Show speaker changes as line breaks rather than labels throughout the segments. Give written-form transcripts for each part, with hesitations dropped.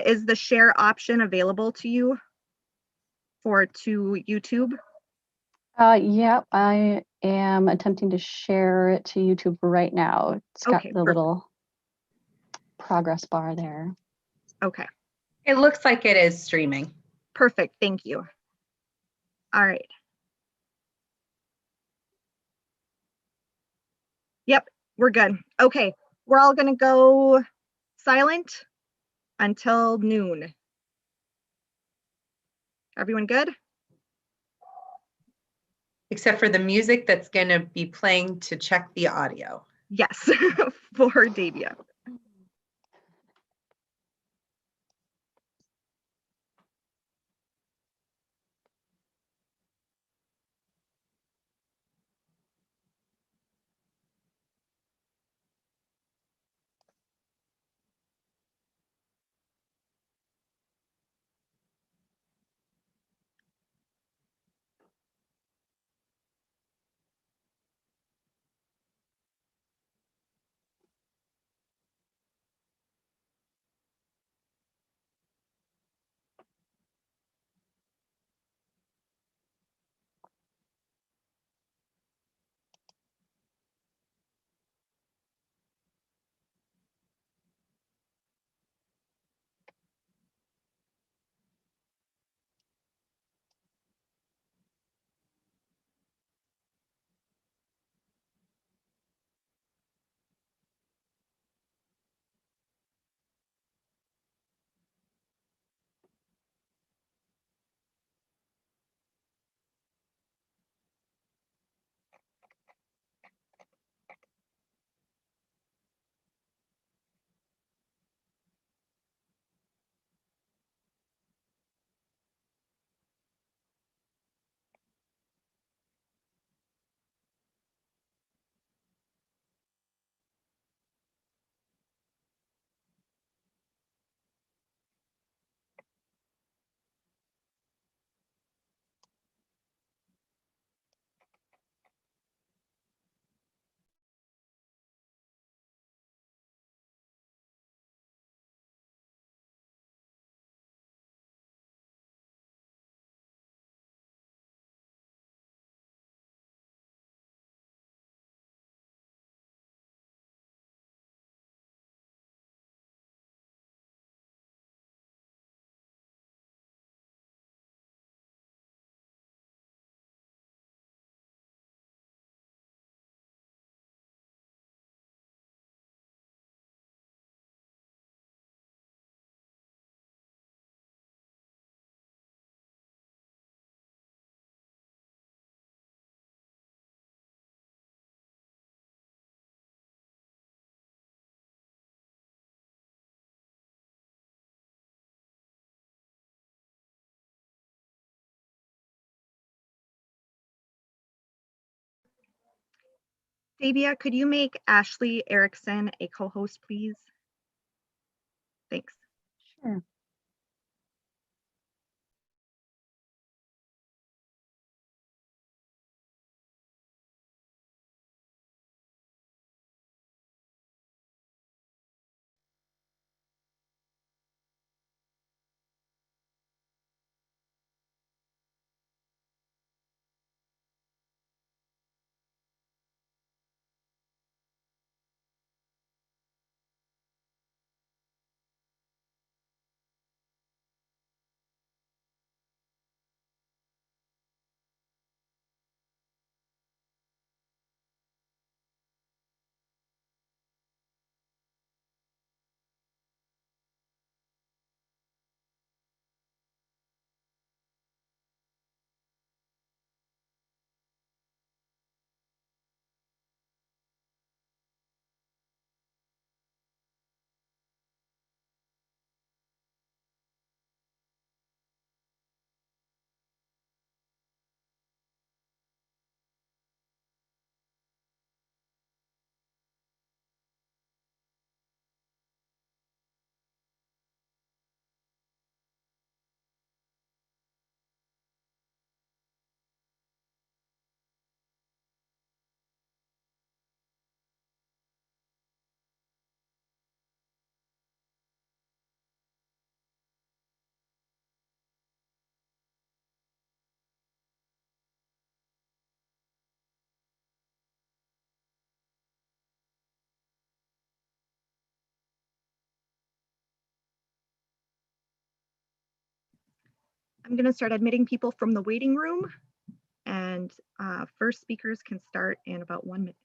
is the share option available to you to YouTube?
Yeah, I am attempting to share it to YouTube right now. It's got
Okay,
the little progress bar there.
Okay.
It looks like it is streaming.
Perfect. Thank you. All right. Yep, we're good. Okay, we're all going to go silent until noon. Everyone good?
Except for the music that's going to be playing to check the audio.
Yes, for Davia. Davia, could you make Ashley Erickson a co-host, please? Thanks.
Sure.
I'm going to start admitting people from the waiting room, and first speakers can start in about 1 minute.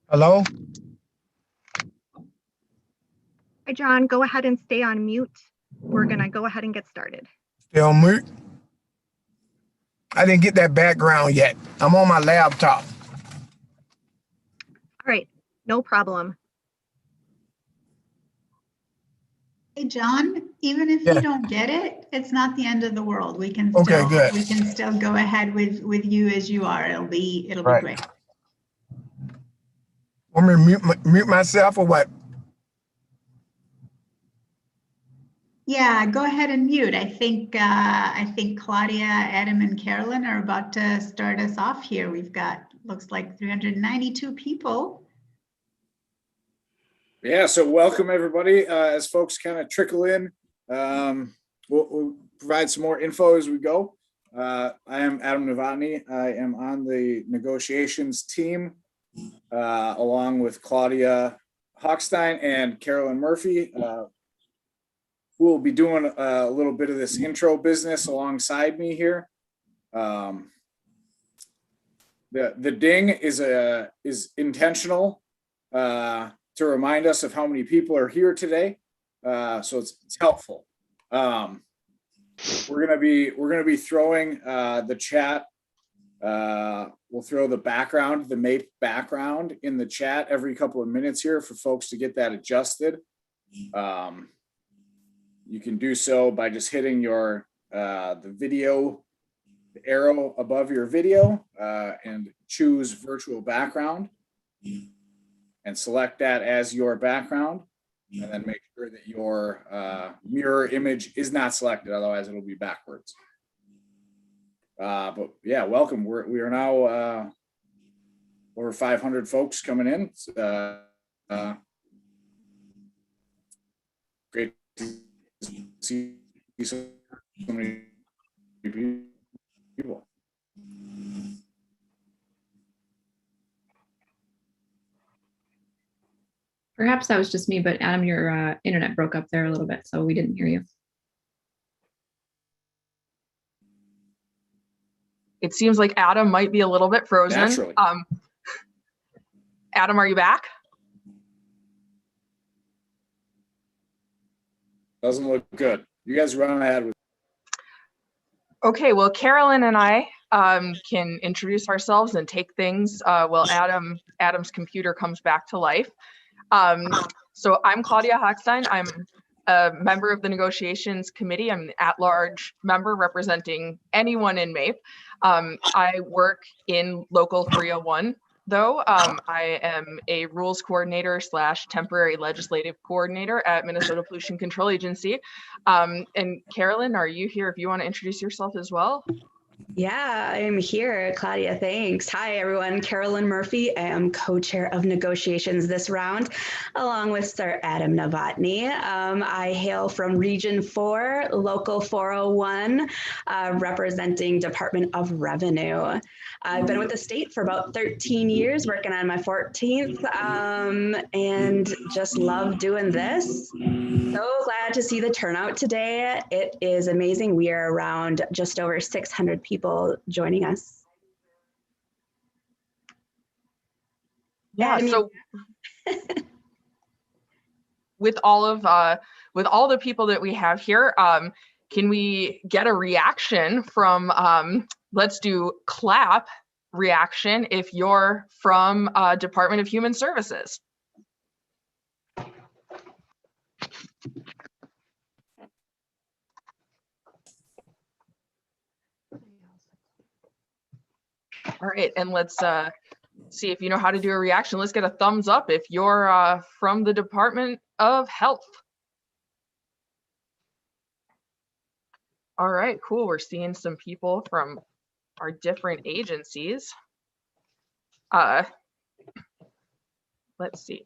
Hello?
Hi, John. Go ahead and stay on mute. We're going to go ahead and get started.
Still mute? I didn't get that background yet. I'm on my laptop.
All right, no problem.
Hey, John, even if
Yeah.
you don't get it, it's not the end of the world. We can
Okay,
still,
good.
we can still go ahead with you as you are. It'll be
Right.
great.
Want me to mute myself or what?
Yeah, go ahead and mute. I think Claudia, Adam, and Carolyn are about to start us off here. We've got, looks like 392 people.
Yeah, so welcome everybody. As folks kind of trickle in, we'll provide some more info as we go. I am Adam Novotny. I am on the negotiations team, along with Claudia Hochstein and Carolyn Murphy. We'll be doing a little bit of this intro business alongside me here. The ding is intentional. To remind us of how many people are here today, so it's helpful. We're gonna be throwing the chat. We'll throw the background, the MAPE background, in the chat every couple of minutes here for folks to get that adjusted. You can do so by just hitting your the video, the arrow above your video, and choose virtual background. And select that as your background, and then make sure that your mirror image is not selected, otherwise it'll be backwards. But yeah, welcome. We are now over 500 folks coming in. Great to see so many people.
Perhaps that was just me, but Adam, your internet broke up there a little bit, so we didn't hear you.
It seems like Adam might be a little bit frozen.
Naturally.
Adam, are you back?
Doesn't look good. You guys run ahead with.
Okay, well, Carolyn and I can introduce ourselves and take things while Adam's computer comes back to life. So I'm Claudia Hochstein. I'm a member of the negotiations committee. I'm an at-large member representing anyone in MAPE. I work in Local 301, though. I am a rules coordinator / temporary legislative coordinator at Minnesota Pollution Control Agency. And Carolyn, are you here if you want to introduce yourself as well?
Yeah, I'm here, Claudia. Thanks. Hi, everyone. Carolyn Murphy. I am co-chair of negotiations this round, along with Sir Adam Novotny. I hail from Region 4, Local 401, representing Department of Revenue. I've been with the state for about 13 years, working on my 14th, and just love doing this. So glad to see the turnout today. It is amazing. We are around just over 600 people joining us.
Yeah, so with all the people that we have here, can we get a reaction from, let's do clap reaction if you're from Department of Human Services. All right, and let's see if you know how to do a reaction. Let's get a thumbs up if you're from the Department of Health. All right, cool. We're seeing some people from our different agencies. Let's see.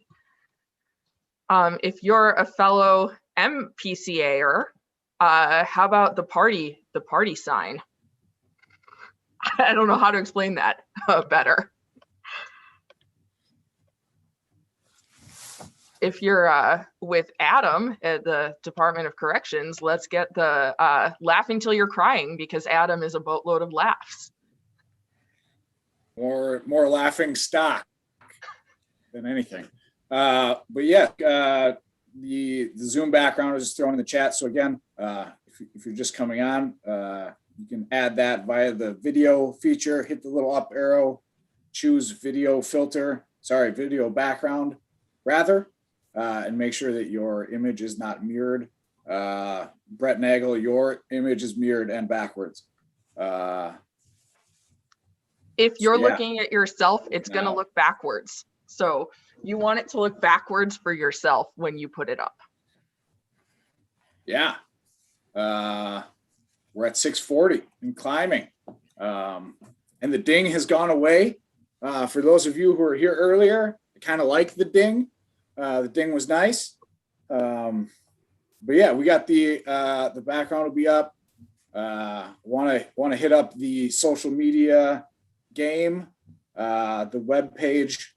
If you're a fellow MPCAer, how about the party sign? I don't know how to explain that better. If you're with Adam at the Department of Corrections, let's get the laughing till you're crying, because Adam is a boatload of laughs.
More laughing stock than anything. But yeah, the Zoom background is thrown in the chat. So again, if you're just coming on, you can add that via the video feature, hit the little up arrow, choose video background rather, and make sure that your image is not mirrored. Brett Nagel, your image is mirrored and backwards.
If you're looking at yourself, it's going to look backwards. So you want it to look backwards for yourself when you put it up.
Yeah. We're at 640 and climbing. And the ding has gone away. For those of you who were here earlier, I kind of like the ding. The ding was nice. But yeah, we got the background will be up. Want to hit up the social media game, the web page,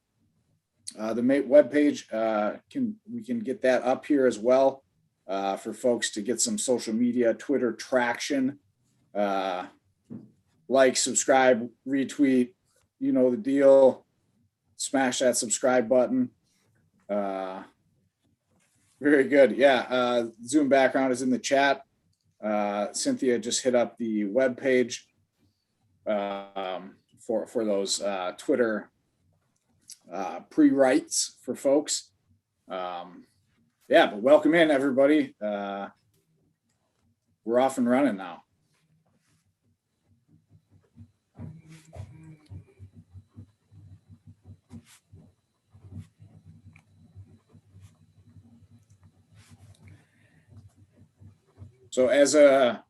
the MAPE web page. We can get that up here as well for folks to get some social media, Twitter traction. Like, subscribe, retweet, you know the deal. Smash that subscribe button. Very good. Yeah. Zoom background is in the chat. Cynthia just hit up the web page for those Twitter pre-writes for folks. Yeah, but welcome in, everybody. We're off and running now. So as a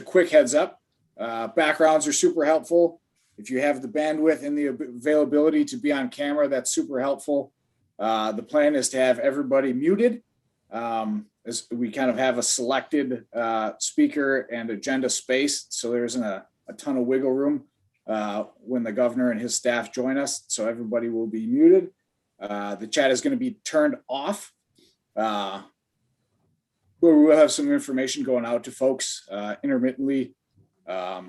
quick heads up, backgrounds are super helpful. If you have the bandwidth and the availability to be on camera, that's super helpful. The plan is to have everybody muted, as we kind of have a selected speaker and agenda space, so there isn't a ton of wiggle room when the governor and his staff join us, so everybody will be muted. The chat is going to be turned off. We will have some information going out to folks intermittently, how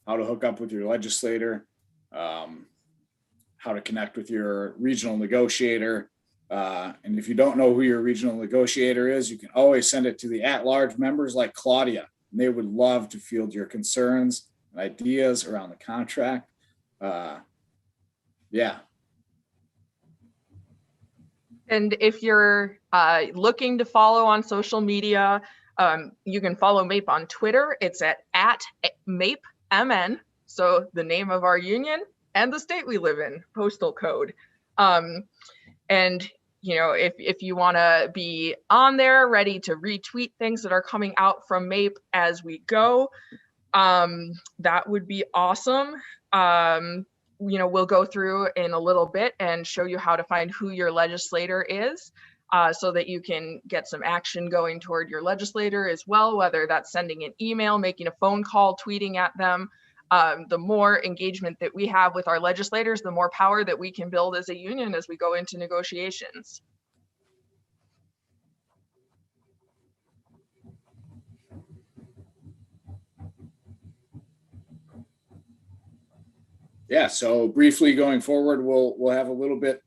to hook up with your legislator, how to connect with your regional negotiator. And if you don't know who your regional negotiator is, you can always send it to the at-large members like Claudia. and they would love to field your concerns and ideas around the contract. Yeah.
And if you're looking to follow on social media, you can follow MAPE on Twitter. It's at MAPE MN. So the name of our union and the state we live in, postal code. And you know, if you want to be on there, ready to retweet things that are coming out from MAPE as we go, that would be awesome. You know, we'll go through in a little bit and show you how to find who your legislator is, so that you can get some action going toward your legislator as well, whether that's sending an email, making a phone call, tweeting at them. The more engagement that we have with our legislators, the more power that we can build as a union as we go into negotiations.
Yeah, so briefly going forward, we'll have a little bit,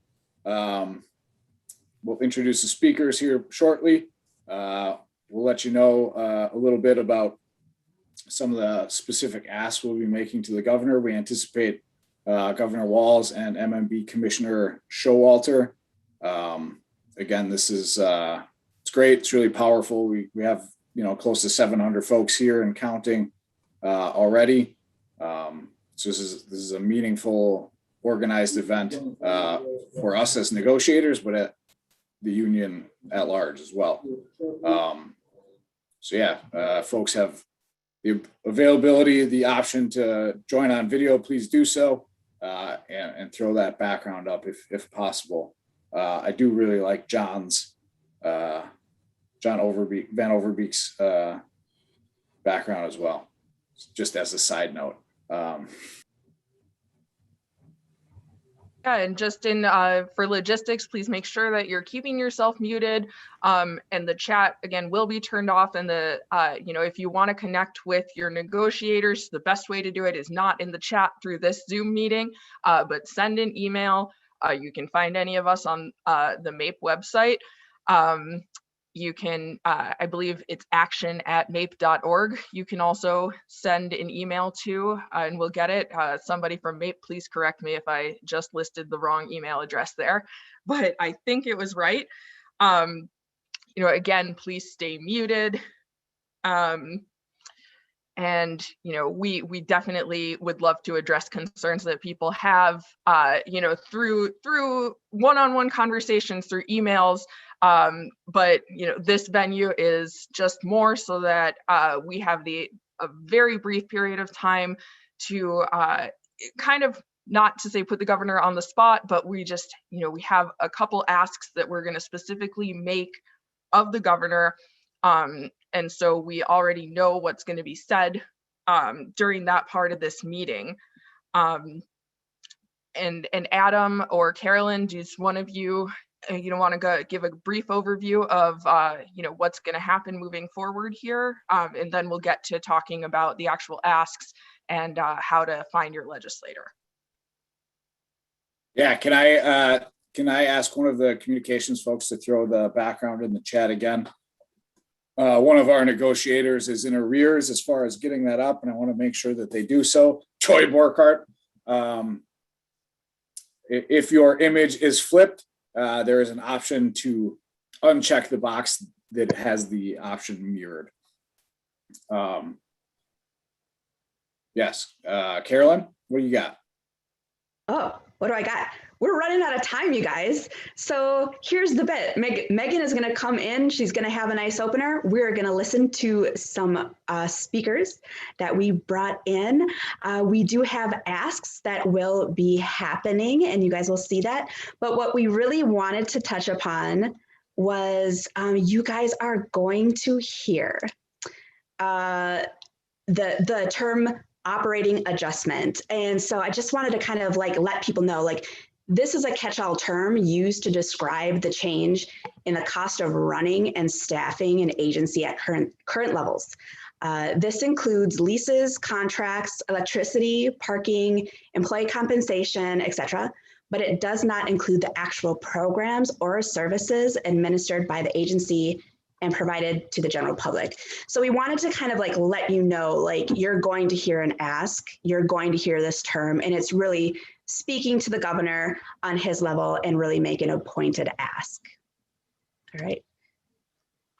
we'll introduce the speakers here shortly. We'll let you know a little bit about some of the specific asks we'll be making to the governor. We anticipate Governor Walz and MMB Commissioner Showalter. Again, this is it's great. It's really powerful. We have, you know, close to 700 folks here and counting already. So this is a meaningful, organized event for us as negotiators, but at the union at large as well. So yeah, folks have the availability, the option to join on video, please do so, and throw that background up if possible. I do really like Van Overbeek's background as well, just as a side note.
Yeah, and just in for logistics, please make sure that you're keeping yourself muted, and the chat again will be turned off. And the you know, if you want to connect with your negotiators, the best way to do it is not in the chat through this Zoom meeting, but send an email. You can find any of us on the MAPE website. You can, I believe it's action@mape.org. You can also send an email to, and we'll get it. Somebody from MAPE, please correct me if I just listed the wrong email address there, but I think it was right. You know, again, please stay muted. And, you know, we definitely would love to address concerns that people have, you know, through one-on-one conversations, through emails. But, you know, this venue is just more so that we have a very brief period of time to kind of, not to say put the governor on the spot, but we just, you know, we have a couple asks that we're going to specifically make of the governor. And so we already know what's going to be said during that part of this meeting. And Adam or Carolyn, does one of you, want to go give a brief overview of, you know, what's going to happen moving forward here? And then we'll get to talking about the actual asks and how to find your legislator.
Yeah, can I ask one of the communications folks to throw the background in the chat again? One of our negotiators is in arrears as far as getting that up, and I want to make sure that they do so. Troy Borkart. If your image is flipped, there is an option to uncheck the box that has the option mirrored. Yes, Carolyn, what do you got?
Oh, what do I got? We're running out of time, you guys. So here's the bit. Megan is going to come in. She's going to have a nice opener. We're going to listen to some speakers that we brought in. We do have asks that will be happening, and you guys will see that. But what we really wanted to touch upon was you guys are going to hear the term operating adjustment. And so I just wanted to kind of like let people know, like, this is a catch-all term used to describe the change in the cost of running and staffing an agency at current levels. This includes leases, contracts, electricity, parking, employee compensation, etc. But it does not include the actual programs or services administered by the agency and provided to the general public. So we wanted to kind of like let you know, like you're going to hear an ask, you're going to hear this term, and it's really speaking to the governor on his level and really making a pointed ask. All right.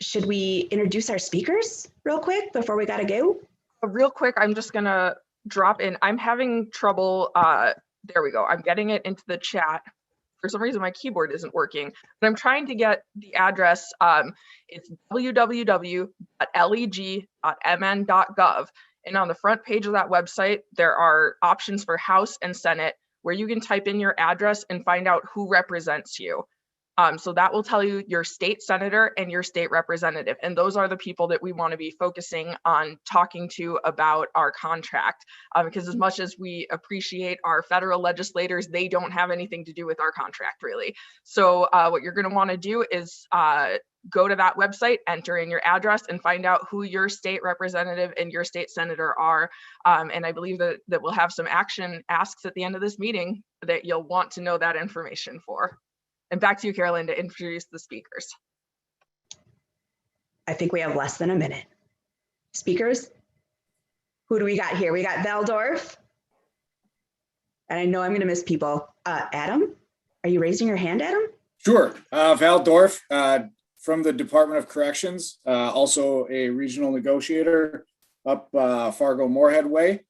Should we introduce our speakers real quick before we gotta go?
Real quick, I'm just gonna drop in. I'm having trouble. There we go. I'm getting it into the chat. For some reason, my keyboard isn't working, but I'm trying to get the address. It's www.leg.mn.gov. And on the front page of that website, there are options for House and Senate where you can type in your address and find out who represents you. So that will tell you your state senator and your state representative. And those are the people that we want to be focusing on talking to about our contract. Because as much as we appreciate our federal legislators, they don't have anything to do with our contract really. So what you're going to want to do is go to that website, enter in your address, and find out who your state representative and your state senator are. And I believe that we'll have some action asks at the end of this meeting that you'll want to know that information for. And back to you, Carolyn, to introduce the speakers.
I think we have less than a minute. Speakers, who do we got here? We got Valdorf. And I know I'm gonna miss people. Adam, are you raising your hand, Adam?
Sure. Val Dorf from the Department of Corrections, also a regional negotiator up Fargo-Moorhead Way.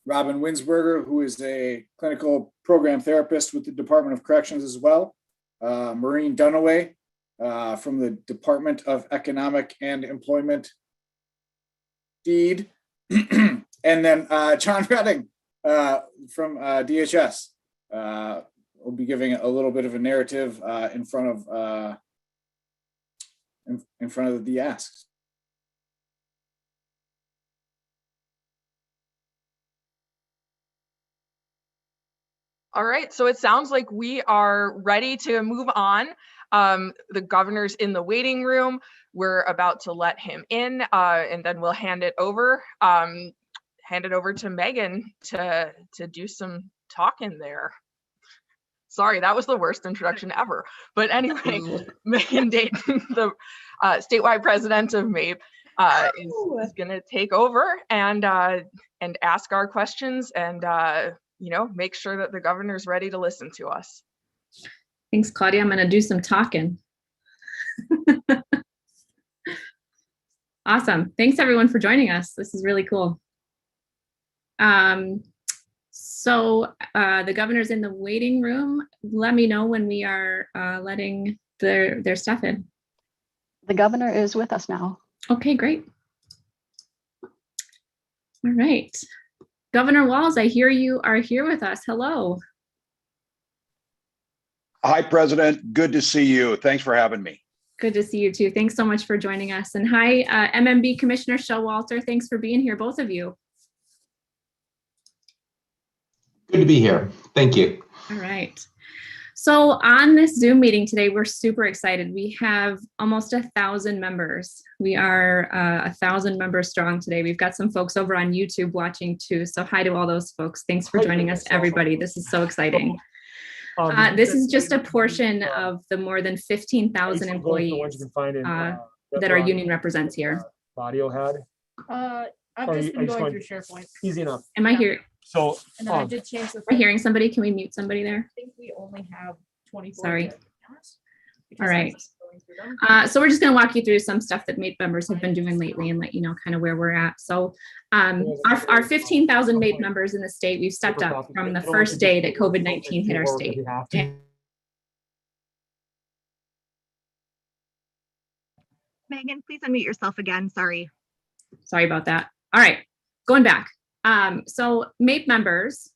Robin Winsberger, who is a clinical program therapist with the Department of Corrections as well. Maureen Dunaway from the Department of Economic and Employment Deed. And then John Redding from DHS. We'll be giving a little bit of a narrative in front of the asks.
All right, so it sounds like we are ready to move on. The governor's in the waiting room. We're about to let him in, and then we'll hand it over to Megan to do some talking there. Sorry, that was the worst introduction ever. But anyway, Megan Dayton, the statewide president of MAPE, is going to take over and ask our questions and make sure that the governor's ready to listen to us.
Thanks, Claudia. I'm going to do some talking. Awesome. Thanks everyone for joining us. This is really cool. So the governor's in the waiting room. Let me know when we are letting their stuff in.
The governor is with us now.
Okay, great. All right. Governor Walz, I hear you are here with us. Hello.
Hi, President. Good to see you. Thanks for having me.
Good to see you too. Thanks so much for joining us. And hi, MMB Commissioner Showalter. Thanks for being here, both of you.
Good to be here. Thank you.
All right. So on this Zoom meeting today, we're super excited. We have almost 1,000 members. We are 1,000 members strong today. We've got some folks over on YouTube watching too. So hi to all those folks. Thanks for joining us, everybody. This is so exciting. This is just a portion of the more than 15,000 employees that our union represents here.
Audio had.
I've just been going through SharePoint.
Easy enough.
Am I here?
So,
and then I did change the.
Am I hearing somebody? Can we mute somebody there?
I think we only have 24.
Sorry. All right. So we're just going to walk you through some stuff that MAPE members have been doing lately and let you know kind of where we're at. So our 15,000 MAPE members in the state, we've stepped up from the first day that COVID-19 hit our state.
Megan, please unmute yourself again. Sorry.
Sorry about that. All right, going back. So MAPE members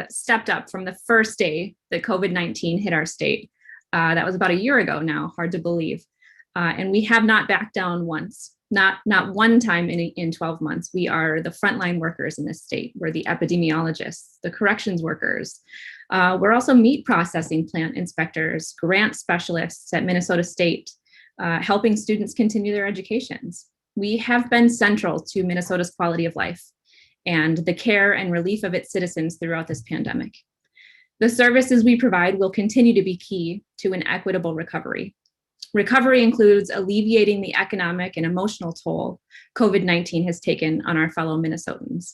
stepped up from the first day that COVID-19 hit our state. That was about a year ago now, hard to believe. And we have not backed down once, not one time in 12 months. We are the frontline workers in this state. We're the epidemiologists, the corrections workers. We're also meat processing plant inspectors, grant specialists at Minnesota State, helping students continue their educations. We have been central to Minnesota's quality of life and the care and relief of its citizens throughout this pandemic. The services we provide will continue to be key to an equitable recovery. Recovery includes alleviating the economic and emotional toll COVID-19 has taken on our fellow Minnesotans.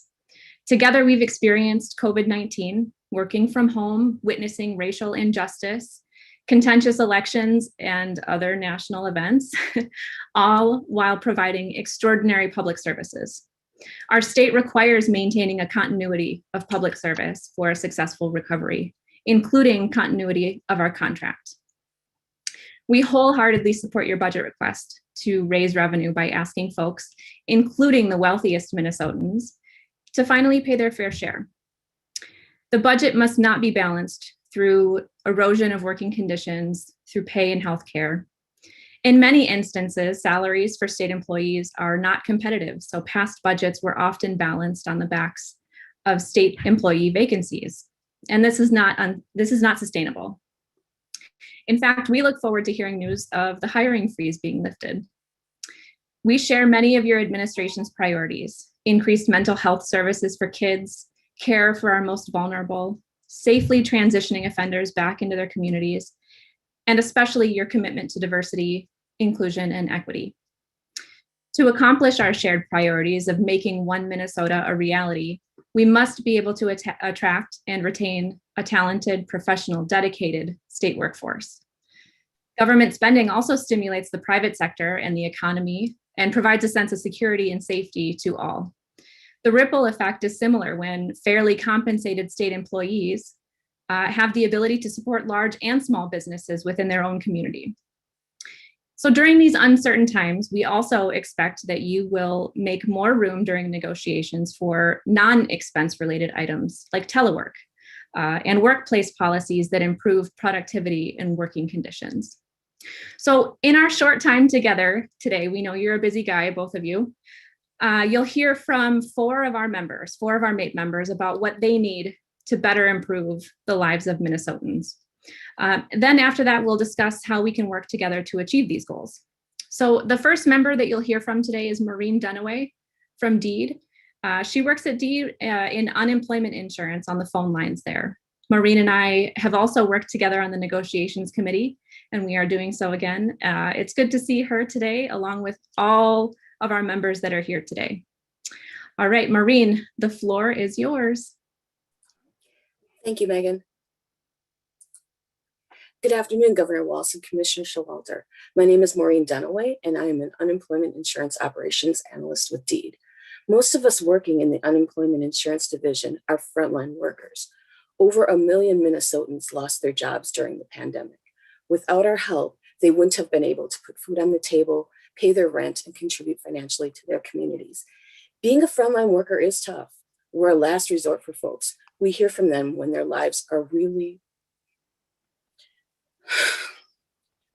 Together, we've experienced COVID-19, working from home, witnessing racial injustice, contentious elections, and other national events, all while providing extraordinary public services. Our state requires maintaining a continuity of public service for a successful recovery, including continuity of our contract. We wholeheartedly support your budget request to raise revenue by asking folks, including the wealthiest Minnesotans, to finally pay their fair share. The budget must not be balanced through erosion of working conditions, through pay and healthcare. In many instances, salaries for state employees are not competitive, so past budgets were often balanced on the backs of state employee vacancies. And this is not sustainable. In fact, we look forward to hearing news of the hiring freeze being lifted. We share many of your administration's priorities: increased mental health services for kids, care for our most vulnerable, safely transitioning offenders back into their communities, and especially your commitment to diversity, inclusion, and equity. To accomplish our shared priorities of making One Minnesota a reality, we must be able to attract and retain a talented, professional, dedicated state workforce. Government spending also stimulates the private sector and the economy and provides a sense of security and safety to all. The ripple effect is similar when fairly compensated state employees have the ability to support large and small businesses within their own community. So during these uncertain times, we also expect that you will make more room during negotiations for non-expense related items like telework and workplace policies that improve productivity and working conditions. So in our short time together today, we know you're a busy guy, both of you. You'll hear from four of our MAPE members about what they need to better improve the lives of Minnesotans. Then after that, we'll discuss how we can work together to achieve these goals. So the first member that you'll hear from today is Maureen Dunaway from Deed. She works at Deed in unemployment insurance on the phone lines there. Maureen and I have also worked together on the negotiations committee, and we are doing so again. It's good to see her today, along with all of our members that are here today. All right, Maureen, the floor is yours.
Thank you, Megan. Good afternoon, Governor Walz and Commissioner Showalter. My name is Maureen Dunaway, and I am an unemployment insurance operations analyst with Deed. Most of us working in the unemployment insurance division are frontline workers. Over 1 million Minnesotans lost their jobs during the pandemic. Without our help, they wouldn't have been able to put food on the table, pay their rent, and contribute financially to their communities. Being a frontline worker is tough. We're a last resort for folks. We hear from them when their lives are really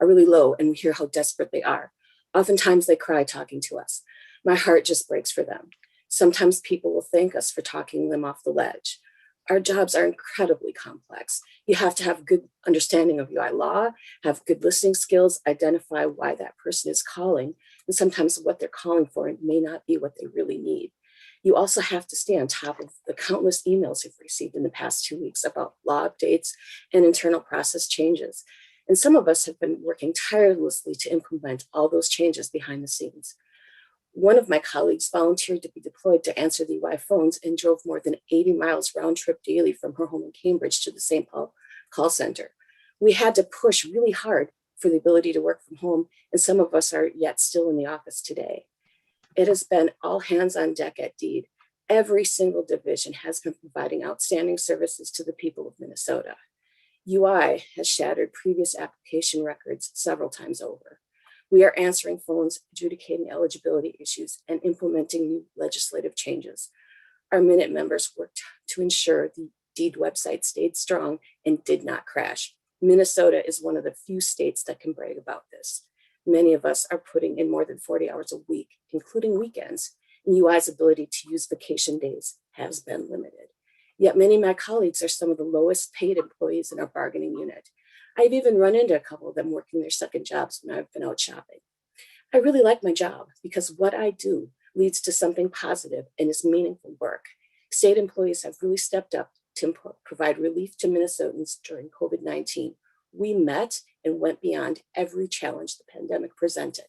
low, and we hear how desperate they are. Oftentimes they cry talking to us. My heart just breaks for them. Sometimes people will thank us for talking them off the ledge. Our jobs are incredibly complex. You have to have good understanding of UI law, have good listening skills, identify why that person is calling, and sometimes what they're calling for may not be what they really need. You also have to stay on top of the countless emails you've received in the past 2 weeks about law updates and internal process changes. And some of us have been working tirelessly to implement all those changes behind the scenes. One of my colleagues volunteered to be deployed to answer the UI phones and drove more than 80 miles round trip daily from her home in Cambridge to the St. Paul call center. We had to push really hard for the ability to work from home, and some of us are yet still in the office today. It has been all hands on deck at Deed. Every single division has been providing outstanding services to the people of Minnesota. UI has shattered previous application records several times over. We are answering phones, adjudicating eligibility issues, and implementing new legislative changes. Our Minute members worked to ensure the Deed website stayed strong and did not crash. Minnesota is one of the few states that can brag about this. Many of us are putting in more than 40 hours a week, including weekends, and UI's ability to use vacation days has been limited. Yet many of my colleagues are some of the lowest paid employees in our bargaining unit. I've even run into a couple of them working their second jobs when I've been out shopping. I really like my job because what I do leads to something positive and is meaningful work. State employees have really stepped up to provide relief to Minnesotans during COVID-19. We met and went beyond every challenge the pandemic presented.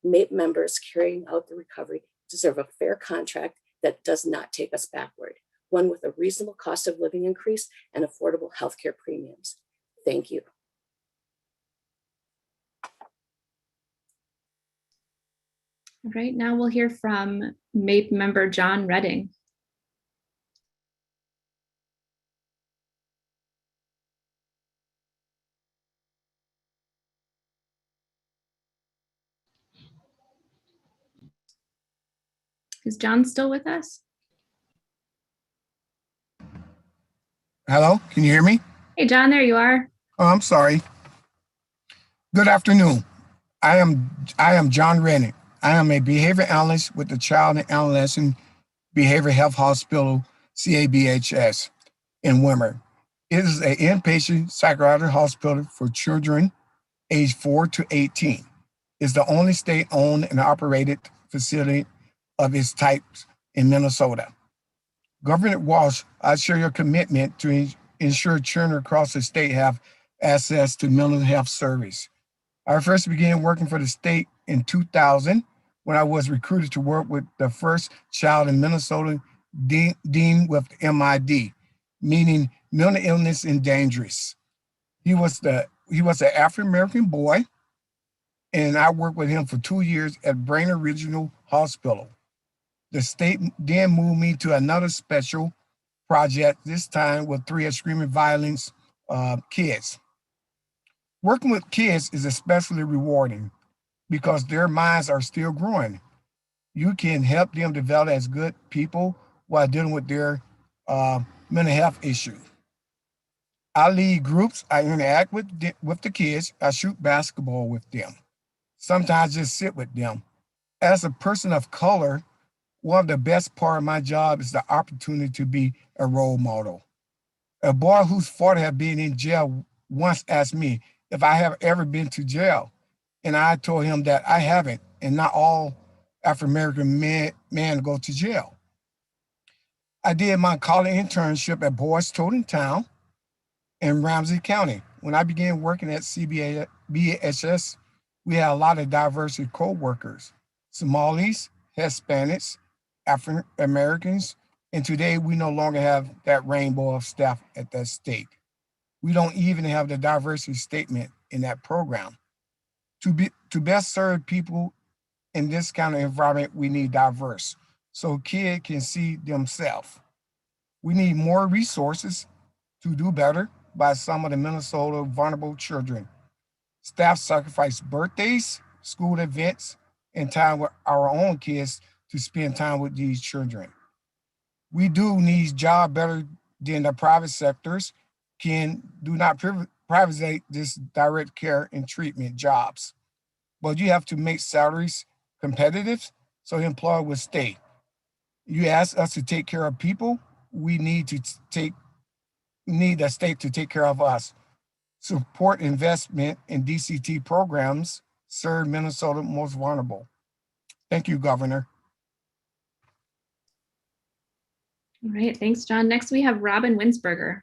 MAPE members carrying out the recovery deserve a fair contract that does not take us backward, one with a reasonable cost of living increase and affordable healthcare premiums. Thank you.
All right, now we'll hear from MAPE member John Redding. Is John still with us?
Hello, can you hear me?
Hey, John, there you are.
Oh, I'm sorry. Good afternoon. I am John Rennick. I am a behavior analyst with the Child and Adolescent Behavioral Health Hospital, CABHS, in Wimmer. It is an inpatient psychiatric hospital for children aged 4 to 18. It's the only state-owned and operated facility of its type in Minnesota. Governor Walsh, I share your commitment to ensure children across the state have access to mental health service. I first began working for the state in 2000 when I was recruited to work with the first child in Minnesota deemed with MID, meaning mental illness and dangerous. He was an African-American boy, and I worked with him for 2 years at Brainerd Regional Hospital. The state then moved me to another special project, this time with 3 extreme violence kids. Working with kids is especially rewarding because their minds are still growing. You can help them develop as good people while dealing with their mental health issues. I lead groups, I interact with the kids, I shoot basketball with them. Sometimes just sit with them. As a person of color, one of the best part of my job is the opportunity to be a role model. A boy whose father had been in jail once asked me if I have ever been to jail. And I told him that I haven't, and not all African-American men go to jail. I did my college internship at Boys Totem Town in Ramsey County. When I began working at CBHS, we had a lot of diversity co-workers, Somalis, Hispanics, African Americans, and today we no longer have that rainbow of staff at that state. We don't even have the diversity statement in that program. To best serve people in this kind of environment, we need diverse, so kids can see themselves. We need more resources to do better by some of the Minnesota vulnerable children. Staff sacrifice birthdays, school events, and time with our own kids to spend time with these children. We do need jobs better than the private sectors do not privatize this direct care and treatment jobs. But you have to make salaries competitive so the employer will stay. You ask us to take care of people, we need the state to take care of us. Support investment in DCT programs serve Minnesota most vulnerable. Thank you, Governor.
All right, thanks, John. Next, we have Robin Winsberger.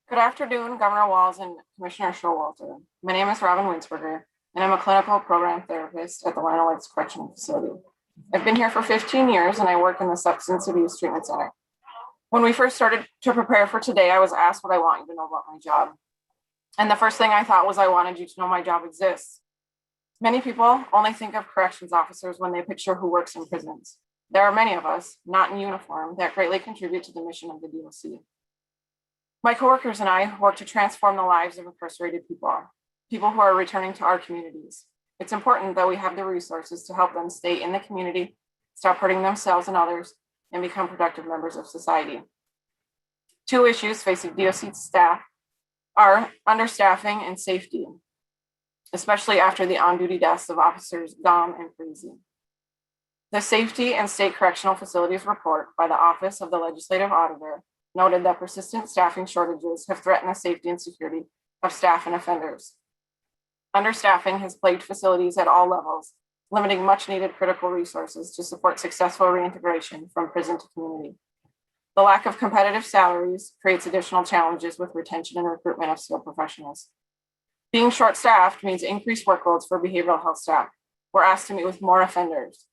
Good afternoon, Governor Walz and Commissioner Showalter. My name is Robin Winsberger, and I'm a clinical program therapist at the Lionel Lakes Correctional Facility. I've been here for 15 years, and I work in the Substance Abuse Treatment Center. When we first started to prepare for today, I was asked what I want you to know about my job. And the first thing I thought was I wanted you to know my job exists. Many people only think of corrections officers when they picture who works in prisons. There are many of us, not in uniform, that greatly contribute to the mission of the DOC. My coworkers and I work to transform the lives of incarcerated people who are returning to our communities. It's important that we have the resources to help them stay in the community, stop hurting themselves and others, and become productive members of society. 2 issues facing DOC staff are understaffing and safety, especially after the on-duty deaths of officers Dom and Breezy. The Safety and State Correctional Facilities report by the Office of the Legislative Auditor noted that persistent staffing shortages have threatened the safety and security of staff and offenders. Understaffing has plagued facilities at all levels, limiting much needed critical resources to support successful reintegration from prison to community. The lack of competitive salaries creates additional challenges with retention and recruitment of skilled professionals. Being short-staffed means increased workloads for behavioral health staff. We're asked to meet with more offenders.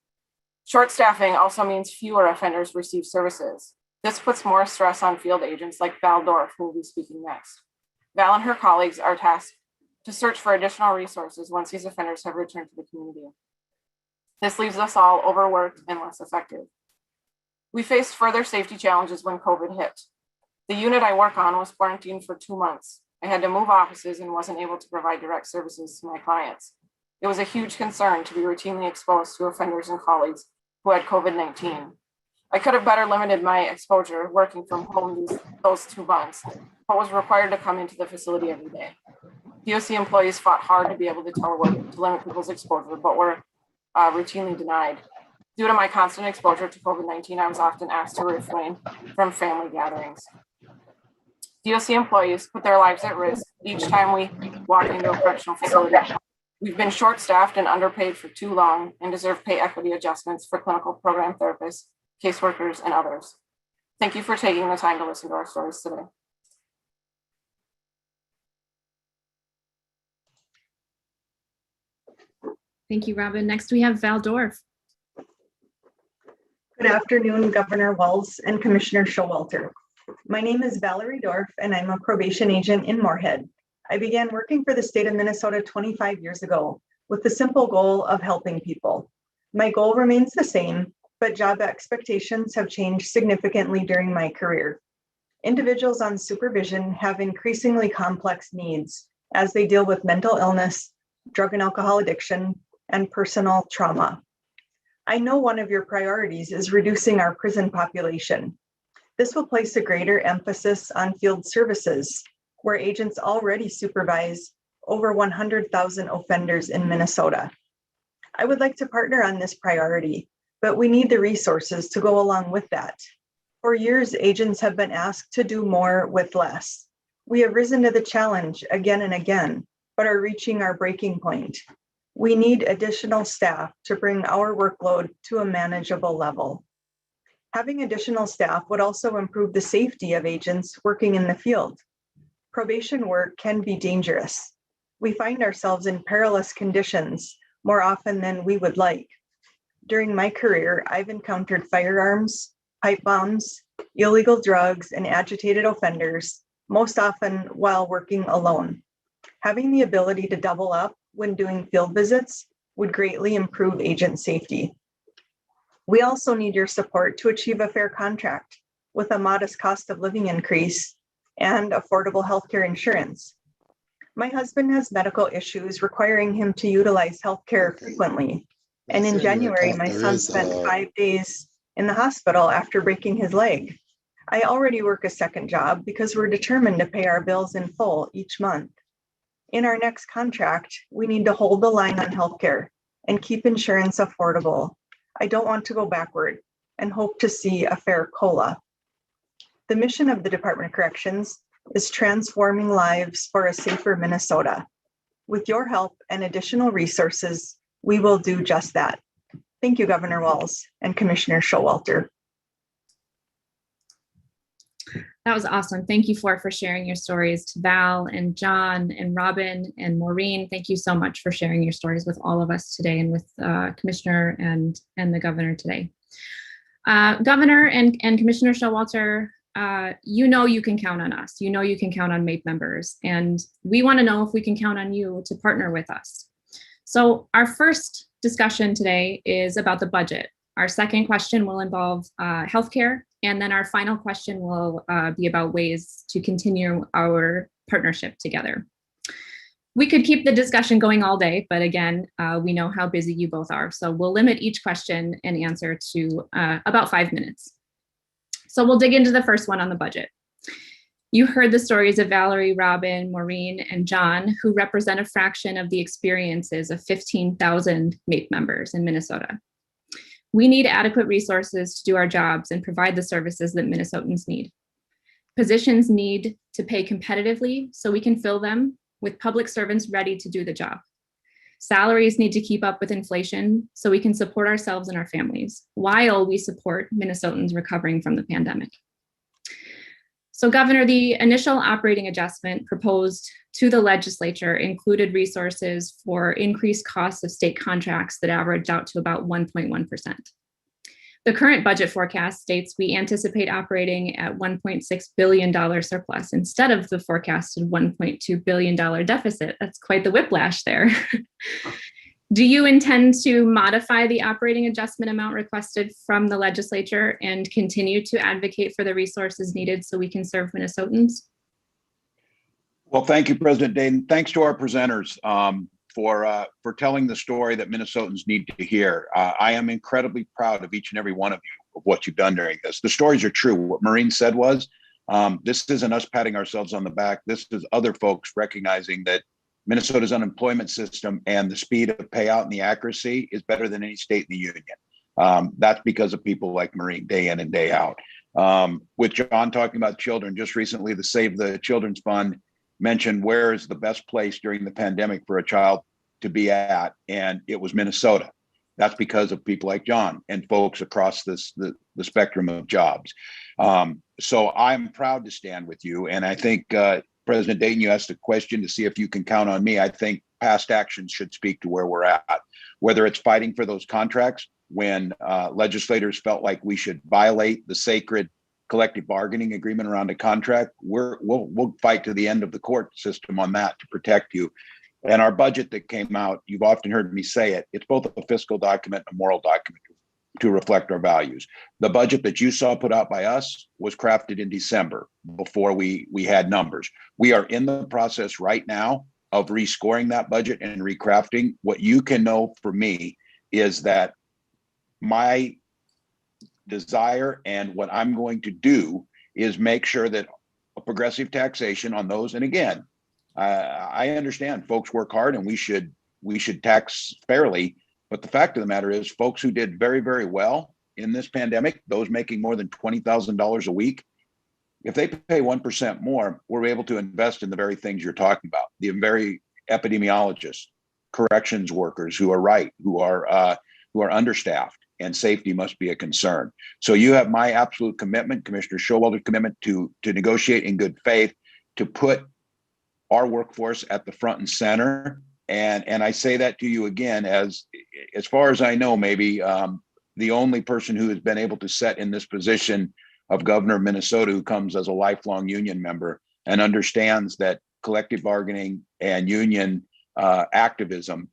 Short staffing also means fewer offenders receive services. This puts more stress on field agents like Val Dorff, who will be speaking next. Val and her colleagues are tasked to search for additional resources once these offenders have returned to the community. This leaves us all overworked and less effective. We faced further safety challenges when COVID hit. The unit I work on was quarantined for 2 months. I had to move offices and wasn't able to provide direct services to my clients. It was a huge concern to be routinely exposed to offenders and colleagues who had COVID-19. I could have better limited my exposure working from home those 2 months, but was required to come into the facility every day. DOC employees fought hard to be able to telework to limit people's exposure, but were routinely denied. Due to my constant exposure to COVID-19, I was often asked to refrain from family gatherings. DOC employees put their lives at risk each time we walk into a correctional facility. We've been short-staffed and underpaid for too long and deserve pay equity adjustments for clinical program therapists, caseworkers, and others. Thank you for taking the time to listen to our stories today.
Thank you, Robin. Next, we have Val Dorff.
Good afternoon, Governor Walz and Commissioner Showalter. My name is Valerie Dorff, and I'm a probation agent in Moorhead. I began working for the state of Minnesota 25 years ago with the simple goal of helping people. My goal remains the same, but job expectations have changed significantly during my career. Individuals on supervision have increasingly complex needs as they deal with mental illness, drug and alcohol addiction, and personal trauma. I know one of your priorities is reducing our prison population. This will place a greater emphasis on field services, where agents already supervise over 100,000 offenders in Minnesota. I would like to partner on this priority, but we need the resources to go along with that. For years, agents have been asked to do more with less. We have risen to the challenge again and again, but are reaching our breaking point. We need additional staff to bring our workload to a manageable level. Having additional staff would also improve the safety of agents working in the field. Probation work can be dangerous. We find ourselves in perilous conditions more often than we would like. During my career, I've encountered firearms, pipe bombs, illegal drugs, and agitated offenders, most often while working alone. Having the ability to double up when doing field visits would greatly improve agent safety. We also need your support to achieve a fair contract with a modest cost of living increase and affordable healthcare insurance. My husband has medical issues requiring him to utilize healthcare frequently. And in January, my son spent 5 days in the hospital after breaking his leg. I already work a second job because we're determined to pay our bills in full each month. In our next contract, we need to hold the line on healthcare and keep insurance affordable. I don't want to go backward and hope to see a fair COLA. The mission of the Department of Corrections is transforming lives for a safer Minnesota. With your help and additional resources, we will do just that. Thank you, Governor Walz and Commissioner Showalter.
That was awesome. Thank you for sharing your stories to Val and John and Robin and Maureen. Thank you so much for sharing your stories with all of us today and with Commissioner and the Governor today. Governor and Commissioner Showalter, you know you can count on us. You know you can count on MAPE members, and we want to know if we can count on you to partner with us. So our first discussion today is about the budget. Our second question will involve healthcare, and then our final question will be about ways to continue our partnership together. We could keep the discussion going all day, but again, we know how busy you both are. So we'll limit each question and answer to about 5 minutes. So we'll dig into the first one on the budget. You heard the stories of Valerie, Robin, Maureen, and John, who represent a fraction of the experiences of 15,000 MAPE members in Minnesota. We need adequate resources to do our jobs and provide the services that Minnesotans need. Positions need to pay competitively so we can fill them with public servants ready to do the job. Salaries need to keep up with inflation so we can support ourselves and our families while we support Minnesotans recovering from the pandemic. So Governor, the initial operating adjustment proposed to the legislature included resources for increased costs of state contracts that averaged out to about 1.1%. The current budget forecast states we anticipate operating at $1.6 billion surplus instead of the forecasted $1.2 billion deficit. That's quite the whiplash there. Do you intend to modify the operating adjustment amount requested from the legislature and continue to advocate for the resources needed so we can serve Minnesotans?
Well, thank you, President Dayton. Thanks to our presenters for telling the story that Minnesotans need to hear. I am incredibly proud of each and every one of you of what you've done during this. The stories are true. What Maureen said was, this isn't us patting ourselves on the back. This is other folks recognizing that Minnesota's unemployment system and the speed of payout and the accuracy is better than any state in the union. That's because of people like Maureen day in and day out. With John talking about children, just recently the Save the Children's Fund mentioned where is the best place during the pandemic for a child to be at, and it was Minnesota. That's because of people like John and folks across the spectrum of jobs. So I'm proud to stand with you, and I think President Dayton, you asked a question to see if you can count on me. I think past actions should speak to where we're at, whether it's fighting for those contracts when legislators felt like we should violate the sacred collective bargaining agreement around a contract. We'll fight to the end of the court system on that to protect you. And our budget that came out, you've often heard me say it, it's both a fiscal document and a moral document to reflect our values. The budget that you saw put out by us was crafted in December before we had numbers. We are in the process right now of rescoring that budget and recrafting. What you can know for me is that my desire and what I'm going to do is make sure that a progressive taxation on those, and again, I understand folks work hard and we should tax fairly. But the fact of the matter is, folks who did very, very well in this pandemic, those making more than $20,000 a week, if they pay 1% more, we're able to invest in the very things you're talking about. The very epidemiologists, corrections workers who are understaffed, and safety must be a concern. So you have my absolute commitment, Commissioner Showalter's commitment to negotiate in good faith, to put our workforce at the front and center. And I say that to you again, as far as I know, maybe the only person who has been able to sit in this position of governor of Minnesota who comes as a lifelong union member and understands that collective bargaining and union activism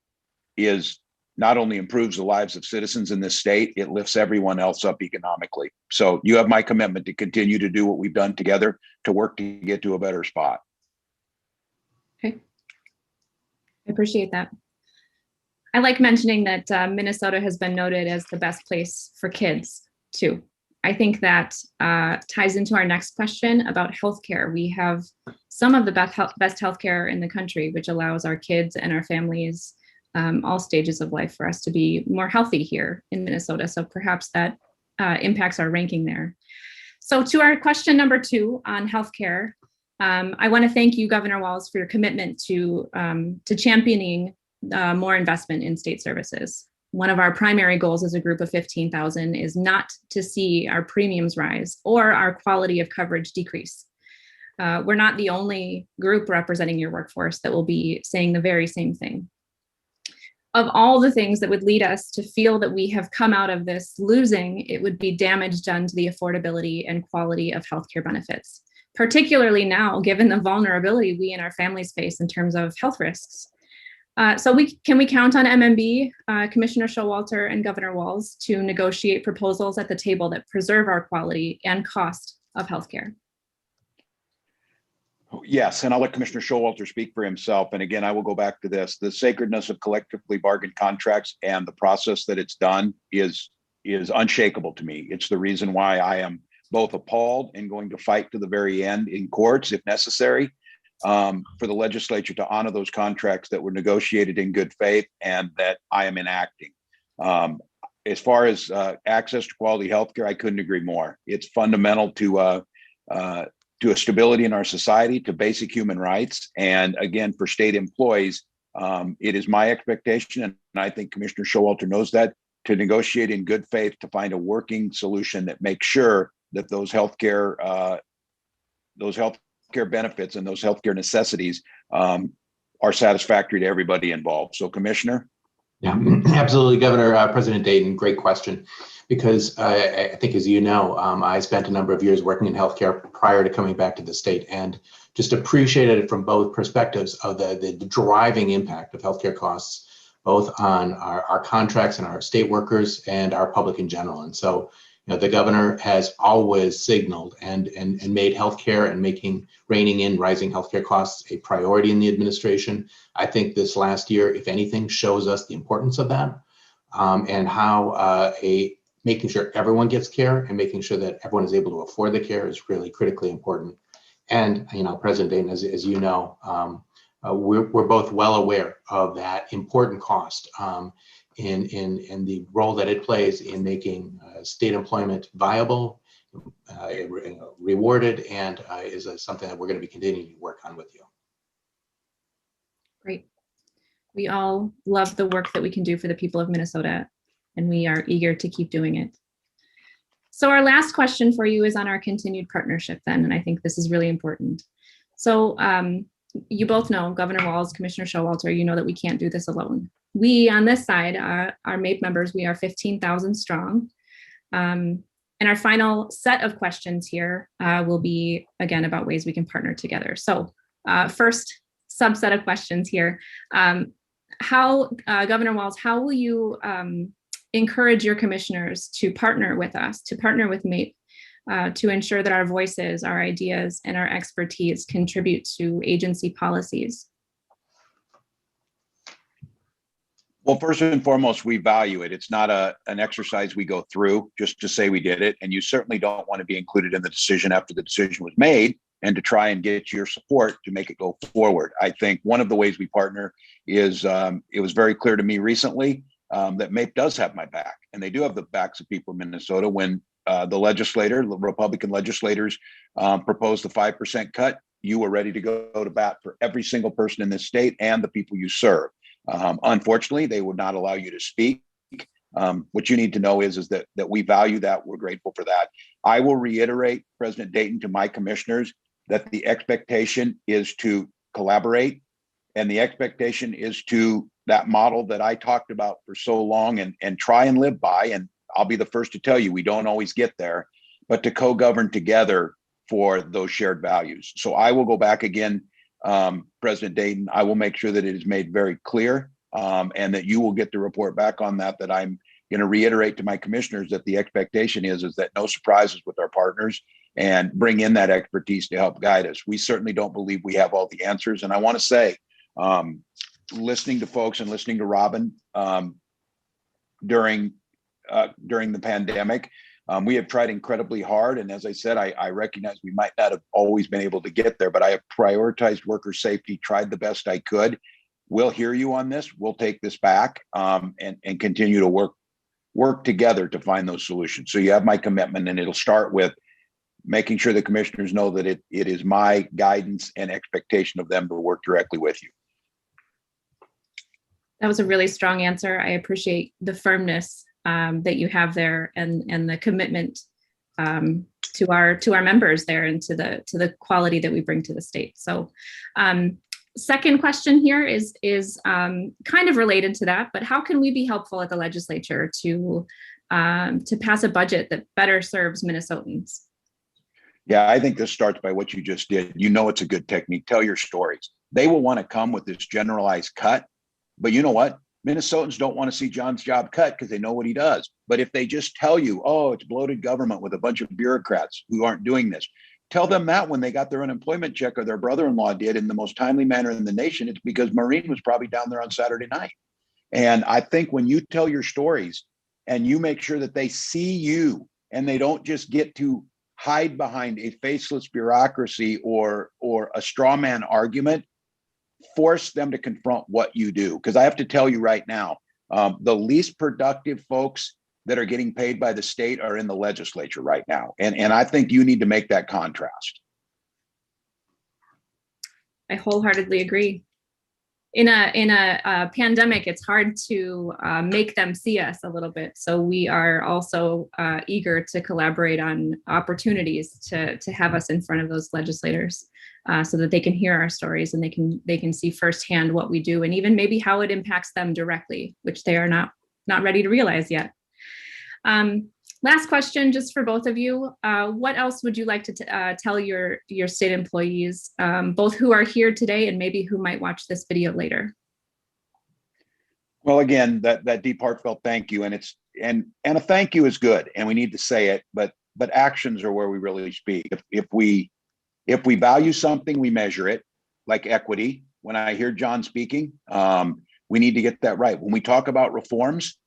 is not only improves the lives of citizens in this state, it lifts everyone else up economically. So you have my commitment to continue to do what we've done together to work to get to a better spot.
Okay. I appreciate that. I like mentioning that Minnesota has been noted as the best place for kids too. I think that ties into our next question about healthcare. We have some of the best healthcare in the country, which allows our kids and our families all stages of life for us to be more healthy here in Minnesota. So perhaps that impacts our ranking there. So to our question number 2 on healthcare, I want to thank you, Governor Walz, for your commitment to championing more investment in state services. One of our primary goals as a group of 15,000 is not to see our premiums rise or our quality of coverage decrease. We're not the only group representing your workforce that will be saying the very same thing. Of all the things that would lead us to feel that we have come out of this losing, it would be damage done to the affordability and quality of healthcare benefits, particularly now, given the vulnerability we and our families face in terms of health risks. So can we count on MMB, Commissioner Showalter and Governor Walz to negotiate proposals at the table that preserve our quality and cost of healthcare?
Yes, and I'll let Commissioner Showalter speak for himself. And again, I will go back to this. The sacredness of collectively bargained contracts and the process that it's done is unshakable to me. It's the reason why I am both appalled and going to fight to the very end in courts, if necessary, for the legislature to honor those contracts that were negotiated in good faith and that I am enacting. As far as access to quality healthcare, I couldn't agree more. It's fundamental to a stability in our society, to basic human rights. And again, for state employees, it is my expectation, and I think Commissioner Showalter knows that, to negotiate in good faith to find a working solution that makes sure that those healthcare those healthcare benefits and those healthcare necessities are satisfactory to everybody involved. So, Commissioner.
Yeah, absolutely, Governor. President Dayton, great question. Because I think, as you know, I spent a number of years working in healthcare prior to coming back to the state, and just appreciated it from both perspectives of the driving impact of healthcare costs, both on our contracts and our state workers and our public in general. And so, you know, the governor has always signaled and made healthcare and reining in rising healthcare costs a priority in the administration. I think this last year, if anything, shows us the importance of that, and how making sure everyone gets care and making sure that everyone is able to afford the care is really critically important. And, you know, President Dayton, as you know, we're both well aware of that important cost in the role that it plays in making state employment viable, rewarded, and is something that we're going to be continuing to work on with you.
Great. We all love the work that we can do for the people of Minnesota, and we are eager to keep doing it. So our last question for you is on our continued partnership then, and I think this is really important. So you both know, Governor Walz, Commissioner Showalter, you know that we can't do this alone. We on this side, our MAPE members, we are 15,000 strong. And our final set of questions here will be, again, about ways we can partner together. So first subset of questions here. Governor Walz, how will you encourage your commissioners to partner with us, to partner with MAPE, to ensure that our voices, our ideas, and our expertise contribute to agency policies?
Well, first and foremost, we value it. It's not an exercise we go through just to say we did it. And you certainly don't want to be included in the decision after the decision was made, and to try and get your support to make it go forward. I think one of the ways we partner is, it was very clear to me recently that MAPE does have my back, and they do have the backs of people in Minnesota. When the Republican legislators proposed the 5% cut, you were ready to go to bat for every single person in this state and the people you serve. Unfortunately, they would not allow you to speak. What you need to know is that we value that. We're grateful for that. I will reiterate, President Dayton, to my commissioners that the expectation is to collaborate, and the expectation is to that model that I talked about for so long and try and live by. And I'll be the first to tell you, we don't always get there, but to co-govern together for those shared values. So I will go back again, President Dayton. I will make sure that it is made very clear, and that you will get the report back on that I'm going to reiterate to my commissioners that the expectation is that no surprises with our partners, and bring in that expertise to help guide us. We certainly don't believe we have all the answers. And I want to say, listening to folks and listening to Robin during the pandemic, we have tried incredibly hard. And as I said, I recognize we might not have always been able to get there, but I have prioritized worker safety, tried the best I could. We'll hear you on this. We'll take this back and continue to work together to find those solutions. So you have my commitment, and it'll start with making sure the commissioners know that it is my guidance and expectation of them to work directly with you.
That was a really strong answer. I appreciate the firmness that you have there, and the commitment to our members there, and to the quality that we bring to the state. So second question here is kind of related to that, but how can we be helpful at the legislature to pass a budget that better serves Minnesotans?
Yeah, I think this starts by what you just did. You know, it's a good technique. Tell your stories. They will want to come with this generalized cut, but you know what? Minnesotans don't want to see John's job cut because they know what he does. But if they just tell you, oh, it's bloated government with a bunch of bureaucrats who aren't doing this, tell them that when they got their unemployment check, or their brother-in-law did, in the most timely manner in the nation, it's because Maureen was probably down there on Saturday night. And I think when you tell your stories and you make sure that they see you, and they don't just get to hide behind a faceless bureaucracy or a straw man argument, force them to confront what you do. Because I have to tell you right now, the least productive folks that are getting paid by the state are in the legislature right now. And I think you need to make that contrast.
I wholeheartedly agree. in a pandemic, it's hard to make them see us a little bit. So we are also eager to collaborate on opportunities to have us in front of those legislators so that they can hear our stories and they can see firsthand what we do and even maybe how it impacts them directly, which they are not ready to realize yet. Last question, just for both of you. What else would you like to tell your state employees, both who are here today and maybe who might watch this video later?
Well, again, that deep heartfelt thank you, and a thank you is good, and we need to say it, but actions are where we really speak. If we value something, we measure it, like equity. When I hear John speaking, we need to get that right. When we talk about reforms,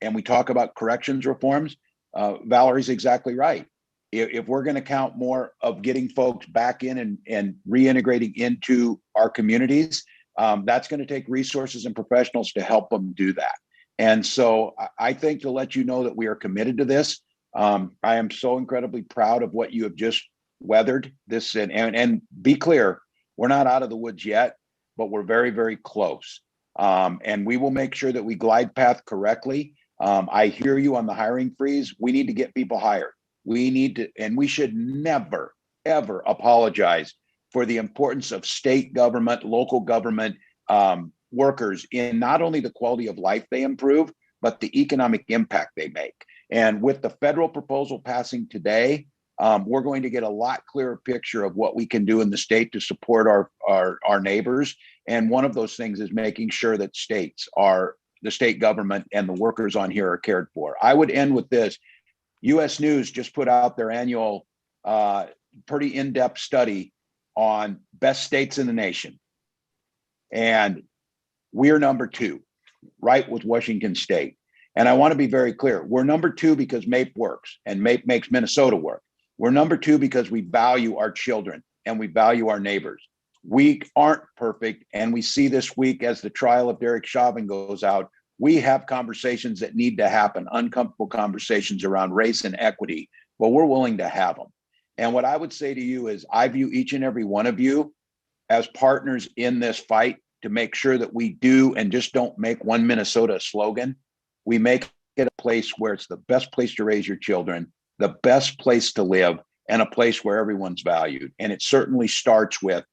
and we talk about corrections reforms, Valerie's exactly right. If we're going to count more of getting folks back in and reintegrating into our communities, that's going to take resources and professionals to help them do that. And so I think to let you know that we are committed to this, I am so incredibly proud of what you have just weathered this. And be clear, we're not out of the woods yet, but we're very, very close. And we will make sure that we glide path correctly. I hear you on the hiring freeze. We need to get people hired. We need to, and we should never, ever apologize for the importance of state government, local government workers in not only the quality of life they improve, but the economic impact they make. And with the federal proposal passing today, we're going to get a lot clearer picture of what we can do in the state to support our neighbors. And one of those things is making sure that the state government and the workers on here are cared for. I would end with this. US News just put out their annual pretty in-depth study on best states in the nation. And we're number 2, right with Washington State. And I want to be very clear. We're number 2 because MAPE works and MAPE makes Minnesota work. We're number 2 because we value our children and we value our neighbors. We aren't perfect, and we see this week as the trial of Derek Chauvin goes out, we have conversations that need to happen, uncomfortable conversations around race and equity, but we're willing to have them. And what I would say to you is I view each and every one of you as partners in this fight to make sure that we do and just don't make one Minnesota a slogan. We make it a place where it's the best place to raise your children, the best place to live, and a place where everyone's valued. And it certainly starts with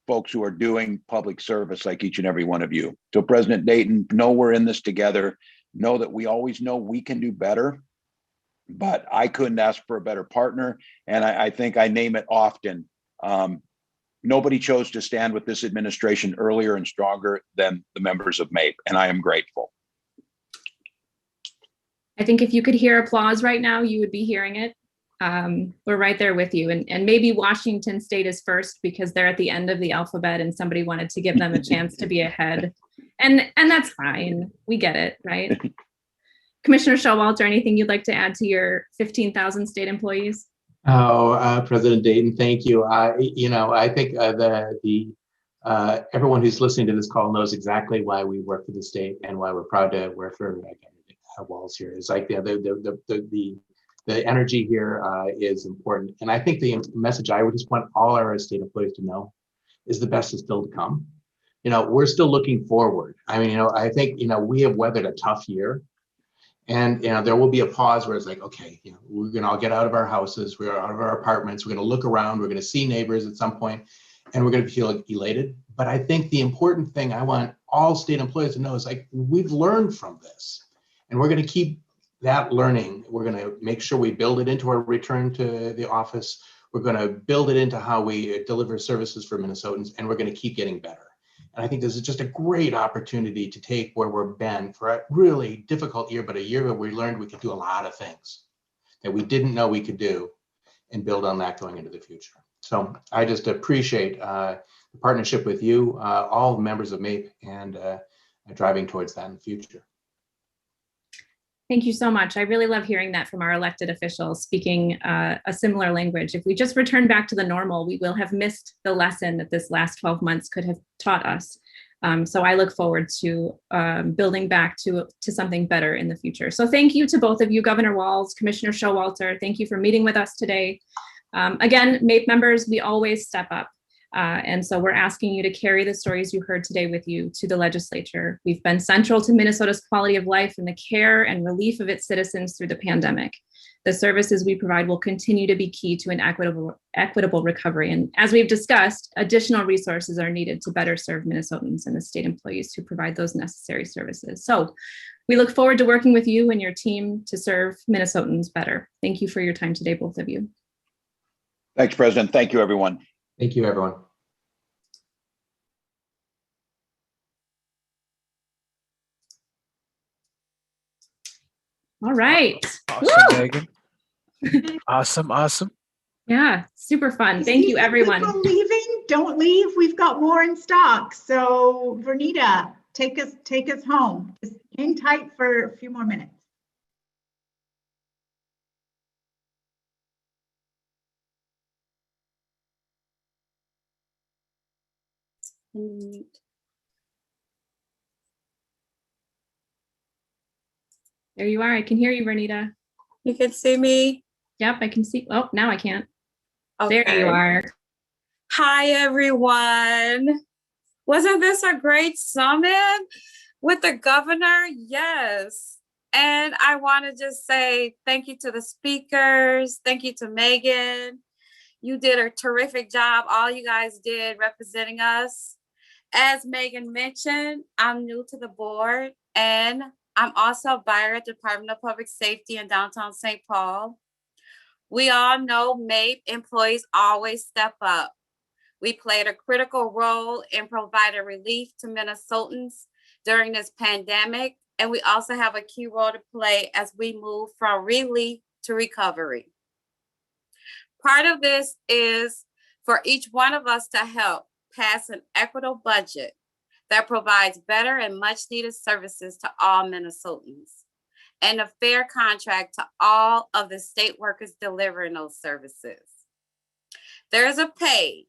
folks who are doing public service like each and every one of you. So President Dayton, know we're in this together. Know that we always know we can do better, but I couldn't ask for a better partner. And I think I name it often. Nobody chose to stand with this administration earlier and stronger than the members of MAPE, and I am grateful.
I think if you could hear applause right now, you would be hearing it. We're right there with you. And maybe Washington State is first because they're at the end of the alphabet and somebody wanted to give them a chance to be ahead. And that's fine. We get it, right? Commissioner Showalter, anything you'd like to add to your 15,000 state employees?
President Dayton, thank you. I think everyone who's listening to this call knows exactly why we work for the state and why we're proud to work for Walls here. It's like the energy here is important. And I think the message I would just want all our state employees to know is the best is still to come. We're still looking forward. I mean, I think, we have weathered a tough year. And, there will be a pause where it's like, okay, we're going to all get out of our houses. We're out of our apartments. We're going to look around. We're going to see neighbors at some point, and we're going to feel elated. But I think the important thing I want all state employees to know is like, we've learned from this, and we're going to keep that learning. We're going to make sure we build it into our return to the office. We're going to build it into how we deliver services for Minnesotans, and we're going to keep getting better. And I think this is just a great opportunity to take where we've been for a really difficult year, but a year where we learned we could do a lot of things that we didn't know we could do and build on that going into the future. So I just appreciate the partnership with you, all members of MAPE, and driving towards that in the future.
Thank you so much. I really love hearing that from our elected officials speaking a similar language. If we just return back to the normal, we will have missed the lesson that this last 12 months could have taught us. So I look forward to building back to something better in the future. So thank you to both of you, Governor Walz, Commissioner Showalter. Thank you for meeting with us today. Again, MAPE members, we always step up. And so we're asking you to carry the stories you heard today with you to the legislature. We've been central to Minnesota's quality of life and the care and relief of its citizens through the pandemic. The services we provide will continue to be key to an equitable recovery. And as we've discussed, additional resources are needed to better serve Minnesotans and the state employees who provide those necessary services. So we look forward to working with you and your team to serve Minnesotans better. Thank you for your time today, both of you.
Thanks, President. Thank you, everyone.
Thank you, everyone.
All right.
Awesome, Megan. Awesome.
Yeah, super fun. Thank you, everyone.
People leaving, don't leave. We've got more in stock. So Vernita, take us home. Just hang tight for a few more minutes.
There you are. I can hear you, Vernita.
You can see me?
Yep, I can see. Oh, now I can't.
Okay.
There you are.
Hi, everyone. Wasn't this a great summit with the governor? Yes. And I want to just say thank you to the speakers. Thank you to Megan. You did a terrific job. All you guys did representing us. As Megan mentioned, I'm new to the board and I'm also a buyer at the Department of Public Safety in downtown St. Paul. We all know MAPE employees always step up. We played a critical role in providing relief to Minnesotans during this pandemic, and we also have a key role to play as we move from relief to recovery. Part of this is for each one of us to help pass an equitable budget that provides better and much needed services to all Minnesotans and a fair contract to all of the state workers delivering those services. There's a page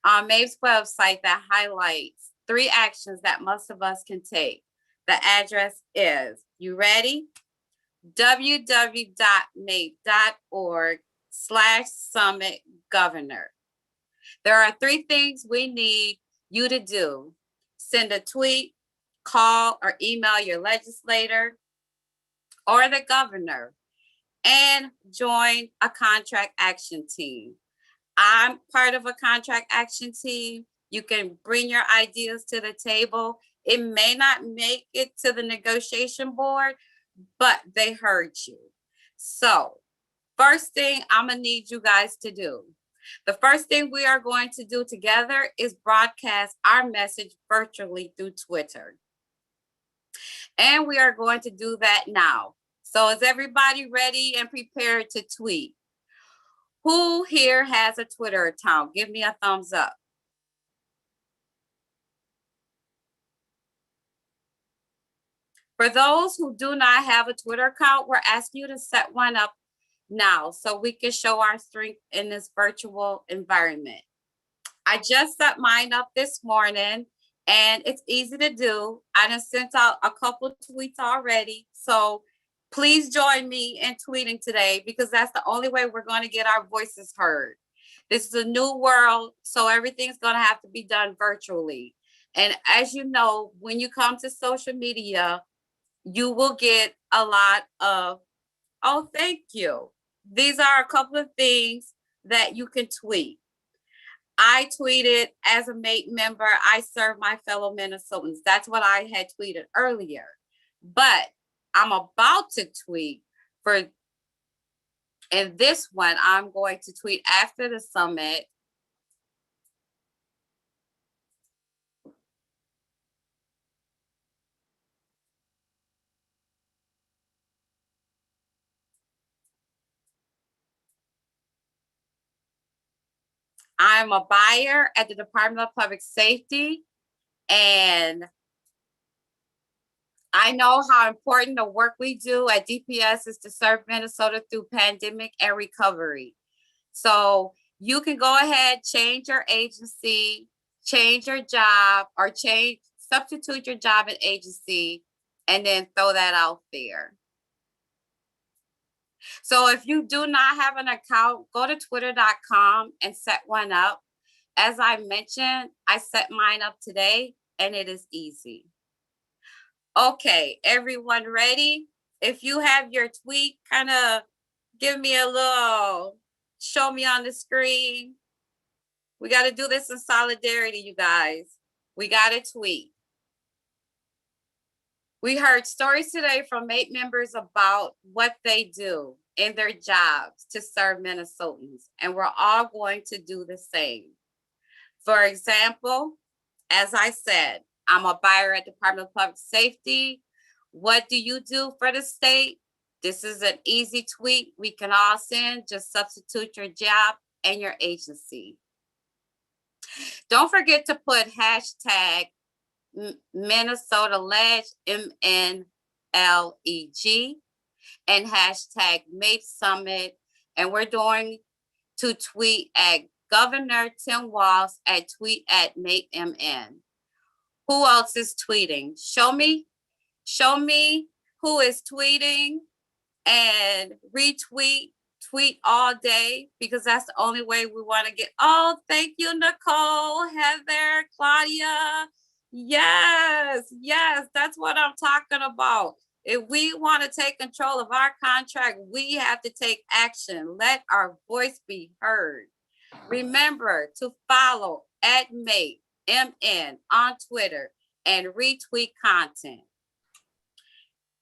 on MAPE's website that highlights 3 actions that most of us can take. The address is, you ready? www.mape.org/summit-governor. There are 3 things we need you to do. Send a tweet, call, or email your legislator or the governor, and join a contract action team. I'm part of a contract action team. You can bring your ideas to the table. It may not make it to the negotiation board, but they heard you. So first thing I'm gonna need you guys to do. The first thing we are going to do together is broadcast our message virtually through Twitter. And we are going to do that now. So is everybody ready and prepared to tweet? Who here has a Twitter account? Give me a thumbs up. For those who do not have a Twitter account, we're asking you to set one up now so we can show our strength in this virtual environment. I just set mine up this morning and it's easy to do. I done sent out a couple tweets already. So please join me in tweeting today because that's the only way we're going to get our voices heard. This is a new world, so everything's going to have to be done virtually. And as you know, when you come to social media, you will get a lot of, oh, thank you. These are a couple of things that you can tweet. I tweeted, as a MAPE member, I serve my fellow Minnesotans. That's what I had tweeted earlier. But I'm about to tweet for, and this one I'm going to tweet after the summit. I'm a buyer at the Department of Public Safety, and I know how important the work we do at DPS is to serve Minnesota through pandemic and recovery. So you can go ahead, change your agency, change your job, or substitute your job and agency, and then throw that out there. So if you do not have an account, go to twitter.com and set one up. as I mentioned, I set mine up today and it is easy. Okay, everyone ready? If you have your tweet, kind of give me a little, show me on the screen. We got to do this in solidarity, you guys. We got to tweet. We heard stories today from MAPE members about what they do in their jobs to serve Minnesotans, and we're all going to do the same. For example, as I said, I'm a buyer at Department of Public Safety. What do you do for the state? This is an easy tweet we can all send. Just substitute your job and your agency. Don't forget to put hashtag Minnesota Ledge, MNLEG, and hashtag MAPE Summit. And we're going to tweet at Governor Tim Walz at tweet at MAPEMN. Who else is tweeting? Show me who is tweeting and retweet, tweet all day, because that's the only way we want to get. Oh, thank you, Nicole, Heather, Claudia. Yes, that's what I'm talking about. If we want to take control of our contract, we have to take action. Let our voice be heard. Remember to follow at MAPEMN on Twitter and retweet content.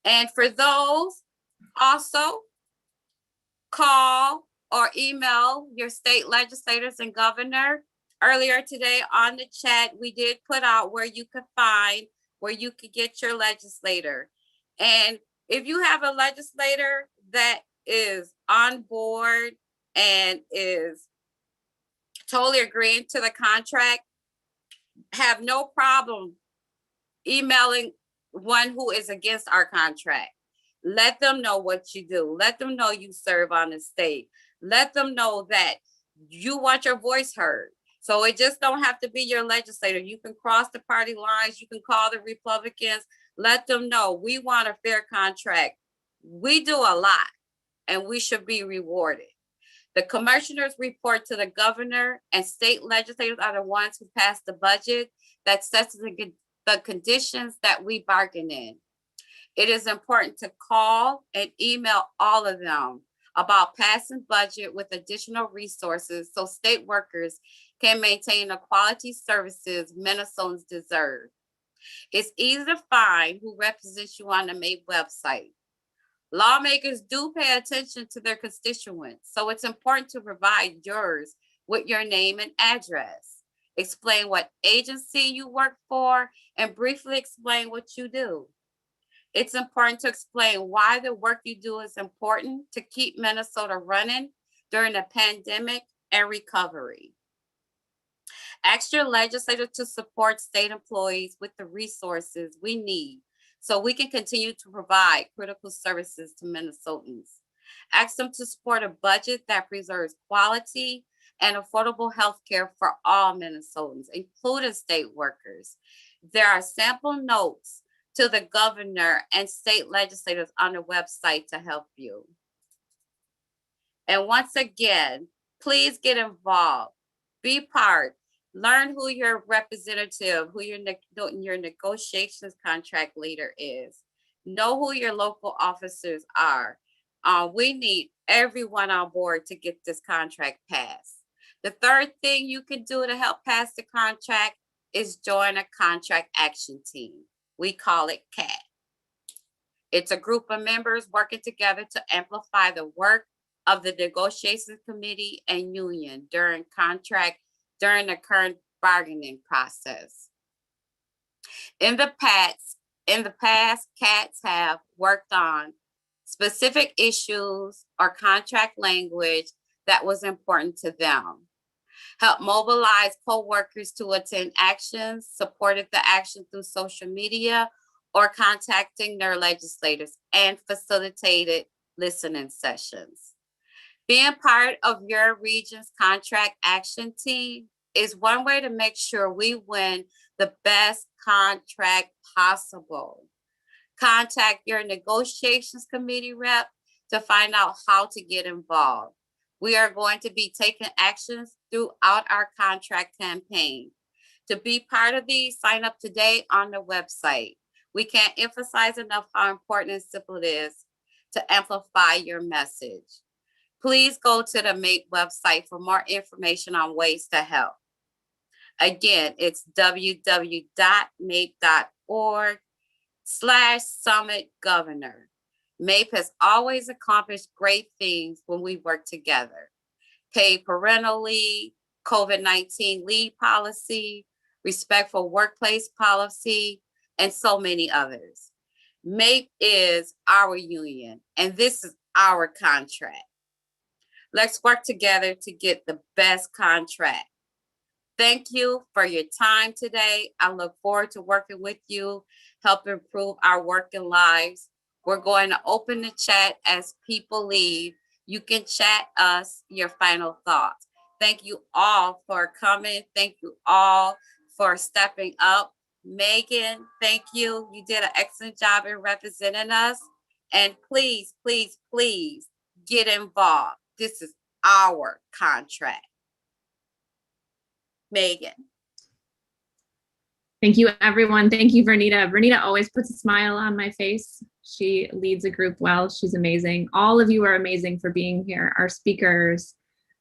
And for those, also call or email your state legislators and governor. Earlier today on the chat, we did put out where you could find, where you could get your legislator. And if you have a legislator that is on board and is totally agreeing to the contract, have no problem emailing one who is against our contract. Let them know what you do. Let them know you serve on the state. Let them know that you want your voice heard. So it just don't have to be your legislator. You can cross the party lines. You can call the Republicans. Let them know we want a fair contract. We do a lot and we should be rewarded. The commissioners report to the governor, and state legislators are the ones who pass the budget that sets the conditions that we bargain in. It is important to call and email all of them about passing budget with additional resources so state workers can maintain the quality services Minnesotans deserve. It's easy to find who represents you on the MAPE website. Lawmakers do pay attention to their constituents, so it's important to provide yours with your name and address. Explain what agency you work for and briefly explain what you do. It's important to explain why the work you do is important to keep Minnesota running during the pandemic and recovery. Ask your legislator to support state employees with the resources we need so we can continue to provide critical services to Minnesotans. Ask them to support a budget that preserves quality and affordable health care for all Minnesotans, including state workers. There are sample notes to the governor and state legislators on the website to help you. And once again, please get involved, be part, learn who your representative, who your negotiations contract leader is. Know who your local officers are. We need everyone on board to get this contract passed. The third thing you can do to help pass the contract is join a contract action team. We call it CAT. It's a group of members working together to amplify the work of the negotiations committee and union during the current bargaining process. In the past, CATs have worked on specific issues or contract language that was important to them, helped mobilize co-workers to attend actions, supported the action through social media or contacting their legislators, and facilitated listening sessions. Being part of your region's contract action team is one way to make sure we win the best contract possible. Contact your negotiations committee rep to find out how to get involved. We are going to be taking actions throughout our contract campaign. To be part of these, sign up today on the website. We can't emphasize enough how important and simple it is to amplify your message. Please go to the MAPE website for more information on ways to help. Again, it's www.mape.org/SummitGovernor. MAPE has always accomplished great things when we work together. Paid parental leave, COVID-19 leave policy, respectful workplace policy, and so many others. MAPE is our union, and this is our contract. Let's work together to get the best contract. Thank you for your time today. I look forward to working with you, help improve our working lives. We're going to open the chat as people leave. You can chat us your final thoughts. Thank you all for coming. Thank you all for stepping up. Megan, thank you. You did an excellent job in representing us. And please, please, please get involved. This is our contract. Megan.
Thank you, everyone. Thank you, Vernita. Vernita always puts a smile on my face. She leads a group well. She's amazing. All of you are amazing for being here. Our speakers,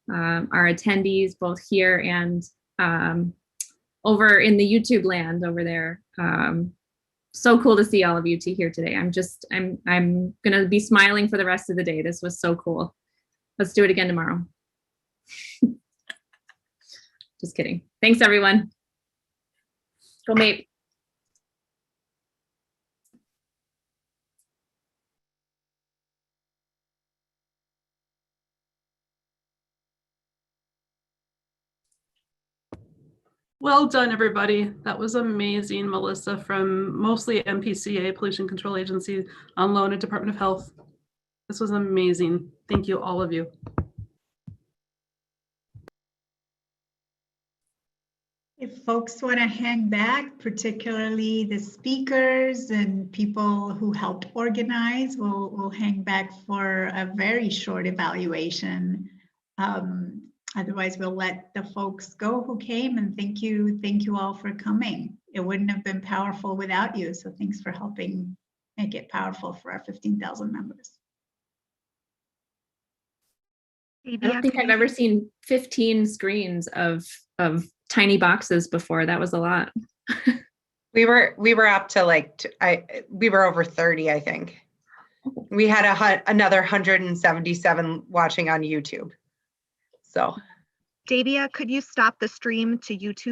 our attendees, both here and over in the YouTube land over there. So cool to see all of you here today. I'm gonna be smiling for the rest of the day. This was so cool. Let's do it again tomorrow. Just kidding. Thanks, everyone. Go MAPE.
Well done, everybody. That was amazing, Melissa, from mostly MPCA, Pollution Control Agency, on loan at Department of Health. This was amazing. Thank you, all of you.
If folks want to hang back, particularly the speakers and people who helped organize, we'll hang back for a very short evaluation. Otherwise, we'll let the folks go who came, and thank you all for coming. It wouldn't have been powerful without you, so thanks for helping make it powerful for our 15,000 members.
I don't think I've ever seen 15 screens of tiny boxes before. That was a lot.
We were up to we were over 30, I think. We had another 177 watching on YouTube. So,
Davia, could you stop the stream to YouTube?